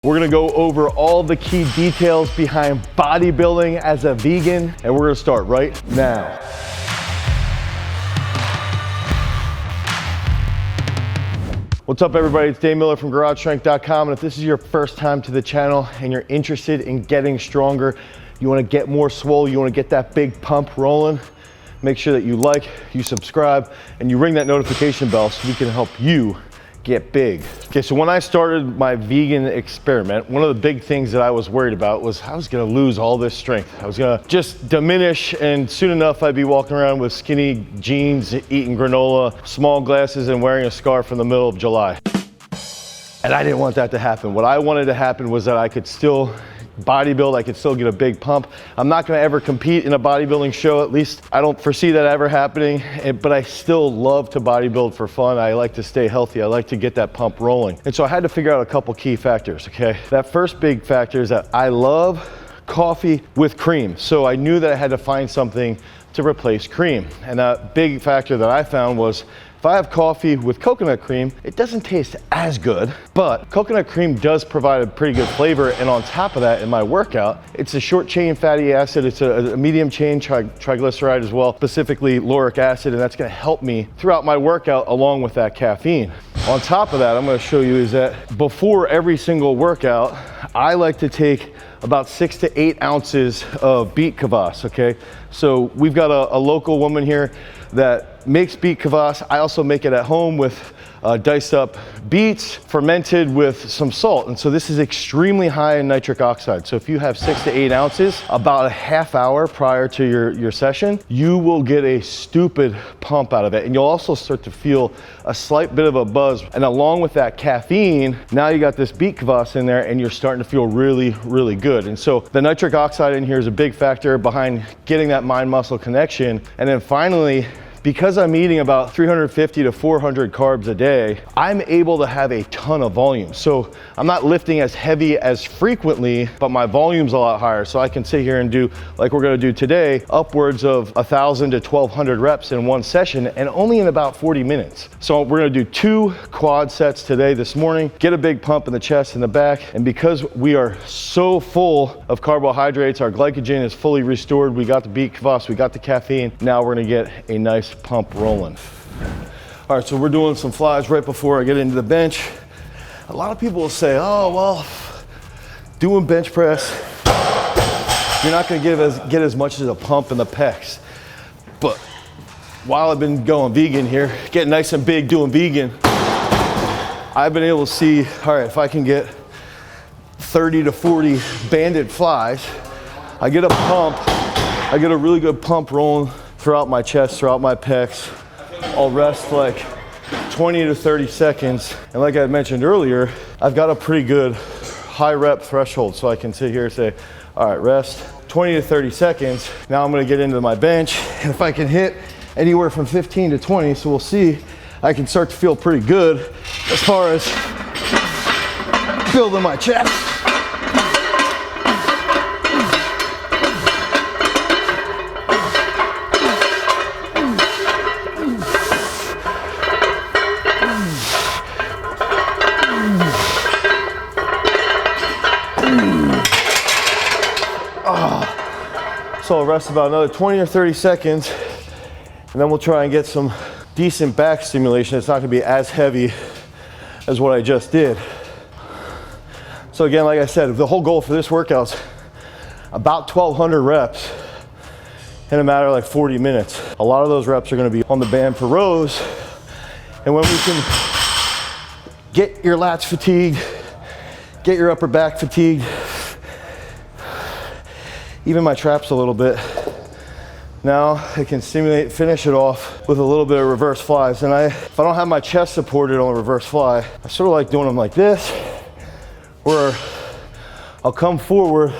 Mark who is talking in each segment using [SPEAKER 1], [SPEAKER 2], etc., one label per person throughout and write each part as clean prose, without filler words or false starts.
[SPEAKER 1] We're gonna go over all the key details behind bodybuilding as a vegan, and we're gonna start right now. What's up everybody, it's Dane Miller from GarageStrength.com, and if this is your first time to the channel and you're interested in getting stronger, you wanna get more swole, you wanna get that big pump rolling, make sure that you like, you subscribe, and you ring that notification bell so we can help you get big. Okay, so when I started my vegan experiment, one of the big things that I was worried about was I was gonna lose all this strength. I was gonna just diminish, and soon enough I'd be walking around with skinny jeans, eating granola, small glasses, and wearing a scarf in the middle of July. And I didn't want that to happen. What I wanted to happen was that I could still bodybuild, I could still get a big pump. I'm not gonna ever compete in a bodybuilding show, at least I don't foresee that ever happening, but I still love to bodybuild for fun. I like to stay healthy, I like to get that pump rolling. And so I had to figure out a couple key factors, okay? That first big factor is that I love coffee with cream. So I knew that I had to find something to replace cream. And that big factor that I found was, if I have coffee with coconut cream, it doesn't taste as good, but coconut cream does provide a pretty good flavor. And on top of that, in my workout, it's a short chain fatty acid. It's a medium chain triglyceride as well, specifically lauric acid, and that's gonna help me throughout my workout along with that caffeine. On top of that, I'm gonna show you is that before every single workout, I like to take about 6 to 8 ounces of beet kvass, okay? So we've got a local woman here that makes beet kvass. I also make it at home with diced up beets, fermented with some salt. And so this is extremely high in nitric oxide. So if you have 6 to 8 ounces, about a half hour prior to your session, you will get a stupid pump out of it. And you'll also start to feel a slight bit of a buzz. And along with that caffeine, now you got this beet kvass in there and you're starting to feel really, really good. And so the nitric oxide in here is a big factor behind getting that mind-muscle connection. And then finally, because I'm eating about 350 to 400 carbs a day, I'm able to have a ton of volume. So I'm not lifting as heavy as frequently, but my volume's a lot higher. So I can sit here and do, like we're gonna do today, upwards of 1,000 to 1,200 reps in one session, and only in about 40 minutes. So we're gonna do 2 quad sets today, this morning, get a big pump in the chest and the back. And because we are so full of carbohydrates, our glycogen is fully restored, we got the beet kvass, we got the caffeine, now we're gonna get a nice pump rolling. All right, so we're doing some flies right before I get into the bench. A lot of people will say, oh, well, doing bench press, you're not gonna get as much as a pump in the pecs. But while I've been going vegan here, getting nice and big doing vegan, I've been able to see, all right, if I can get 30 to 40 banded flies, I get a pump, I get a really good pump rolling throughout my chest, throughout my pecs. I'll rest like 20 to 30 seconds. And like I mentioned earlier, I've got a pretty good high rep threshold. So I can sit here and say, all right, rest 20 to 30 seconds. Now I'm gonna get into my bench. And if I can hit anywhere from 15 to 20, so we'll see, I can start to feel pretty good as far as building my chest. So I'll rest about another 20 or 30 seconds, and then we'll try and get some decent back stimulation. It's not gonna be as heavy as what I just did. So again, like I said, the whole goal for this workout's about 1,200 reps in a matter of like 40 minutes. A lot of those reps are gonna be on the band for rows, and when we can get your lats fatigued, get your upper back fatigued, even my traps a little bit, now I can stimulate, finish it off with a little bit of reverse flies. And if I don't have my chest supported on a reverse fly, I sort of like doing them like this, where I'll come forward,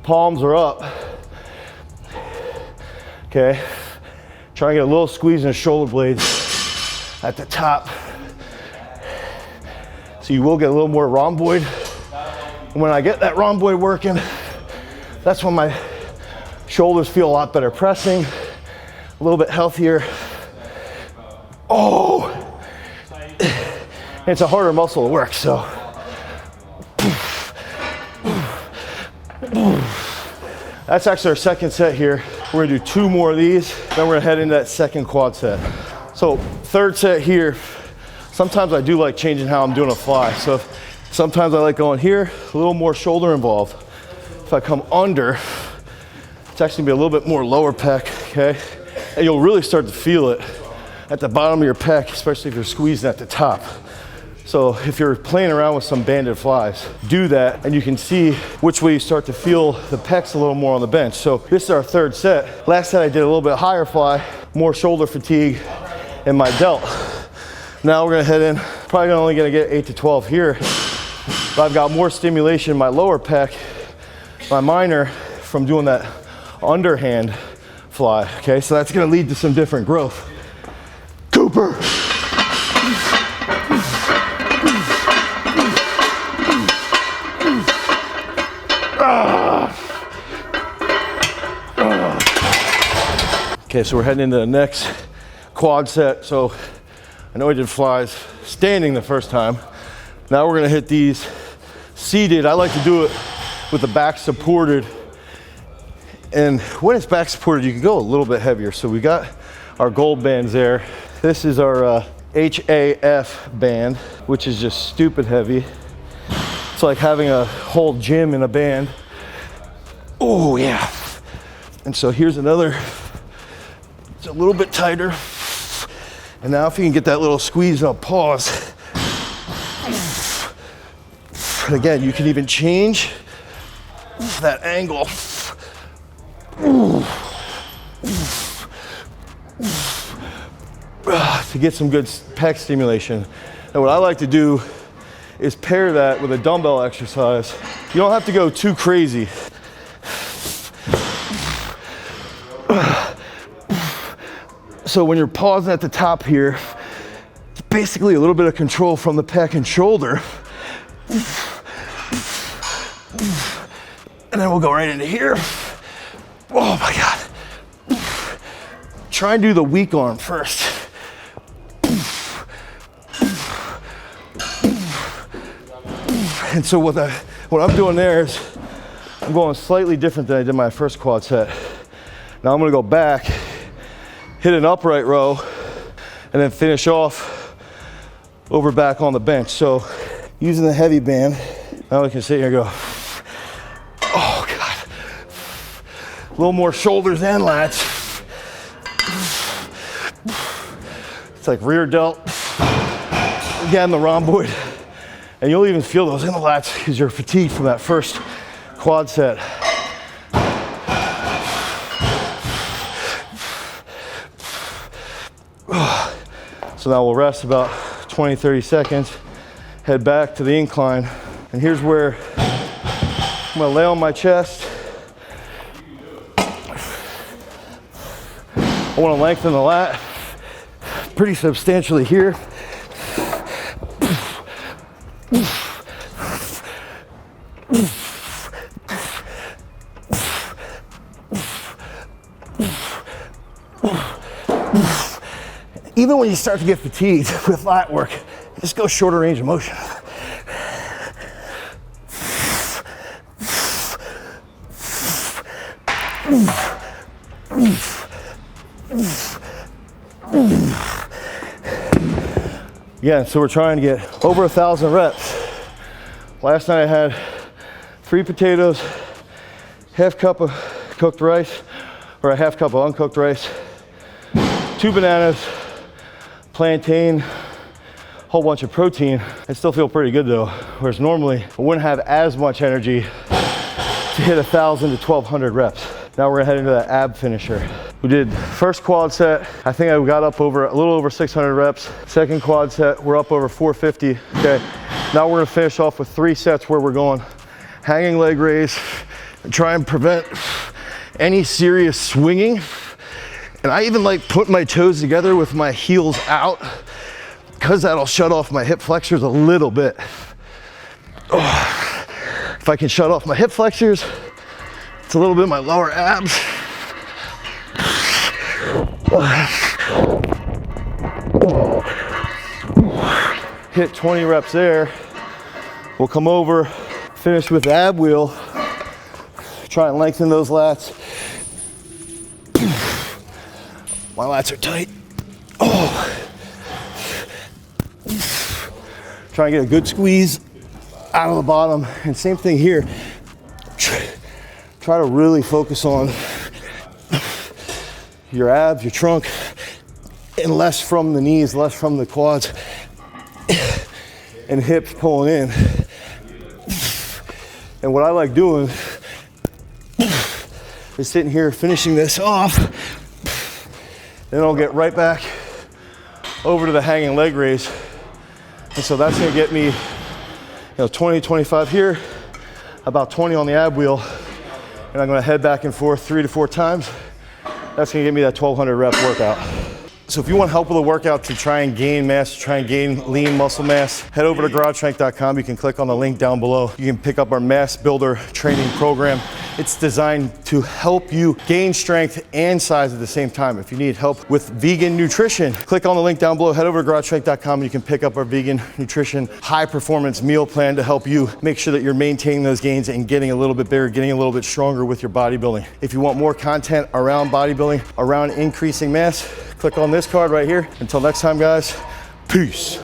[SPEAKER 1] palms are up, okay? Try and get a little squeeze in the shoulder blades at the top. So you will get a little more rhomboid. And when I get that rhomboid working, that's when my shoulders feel a lot better pressing, a little bit healthier. Oh, it's a harder muscle to work, so. That's actually our second set here. We're gonna do 2 more of these, then we're gonna head into that second quad set. So third set here, sometimes I do like changing how I'm doing a fly. So sometimes I like going here, a little more shoulder involved. If I come under, it's actually gonna be a little bit more lower pec, okay? And you'll really start to feel it at the bottom of your pec, especially if you're squeezing at the top. So if you're playing around with some banded flies, do that and you can see which way you start to feel the pecs a little more on the bench. So this is our third set. Last set I did a little bit higher fly, more shoulder fatigue in my delt. Now we're gonna head in, probably only gonna get 8 to 12 here, but I've got more stimulation in my lower pec, my minor, from doing that underhand fly, okay? So that's gonna lead to some different growth. Cooper. Okay, so we're heading into the next quad set. So I know I did flies standing the first time. Now we're gonna hit these seated. I like to do it with the back supported. And when it's back supported, you can go a little bit heavier. So we got our gold bands there. This is our HAF band, which is just stupid heavy. It's like having a whole gym in a band. Oh yeah. And so here's another, it's a little bit tighter. And now if you can get that little squeeze and a pause. And again, you can even change that angle. To get some good pec stimulation. And what I like to do is pair that with a dumbbell exercise. You don't have to go too crazy. So when you're pausing at the top here, it's basically a little bit of control from the pec and shoulder. And then we'll go right into here. Oh my God. Try and do the weak arm first. And so what I'm doing there is I'm going slightly different than I did my first quad set. Now I'm gonna go back, hit an upright row, and then finish off over back on the bench. So using the heavy band, now I can sit here and go, oh God. A little more shoulders and lats. It's like rear delt, again the rhomboid. And you'll even feel those in the lats because you're fatigued from that first quad set. So now we'll rest about 20, 30 seconds, head back to the incline. And here's where I'm gonna lay on my chest. I wanna lengthen the lat pretty substantially here. Even when you start to get fatigued with lat work, just go shorter range of motion. Yeah, so we're trying to get over 1,000 reps. Last night I had 3 potatoes, half cup of cooked rice, or a half cup of uncooked rice, 2 bananas, plantain, whole bunch of protein. I still feel pretty good though, whereas normally I wouldn't have as much energy to hit 1,000 to 1,200 reps. Now we're gonna head into that ab finisher. We did first quad set, I think I got up over a little over 600 reps. Second quad set, we're up over 450, okay? Now we're gonna finish off with 3 sets where we're going hanging leg raise and try and prevent any serious swinging. And I even like putting my toes together with my heels out because that'll shut off my hip flexors a little bit. Oh, if I can shut off my hip flexors, it's a little bit of my lower abs. Hit 20 reps there. We'll come over, finish with the ab wheel. Try and lengthen those lats. My lats are tight. Oh. Try and get a good squeeze out of the bottom. And same thing here. Try to really focus on your abs, your trunk, and less from the knees, less from the quads and hips pulling in. And what I like doing is sitting here finishing this off, then I'll get right back over to the hanging leg raise. And so that's gonna get me 20, 25 here, about 20 on the ab wheel, and I'm gonna head back and forth 3 to 4 times. That's gonna get me that 1200 rep workout. So if you want help with a workout to try and gain mass, try and gain lean muscle mass, head over to GarageStrength.com. You can click on the link down below. You can pick up our mass builder training program. It's designed to help you gain strength and size at the same time. If you need help with vegan nutrition, click on the link down below, head over to GarageStrength.com. You can pick up our vegan nutrition high performance meal plan to help you make sure that you're maintaining those gains and getting a little bit bigger, getting a little bit stronger with your bodybuilding. If you want more content around bodybuilding, around increasing mass, click on this card right here. Until next time, guys, peace.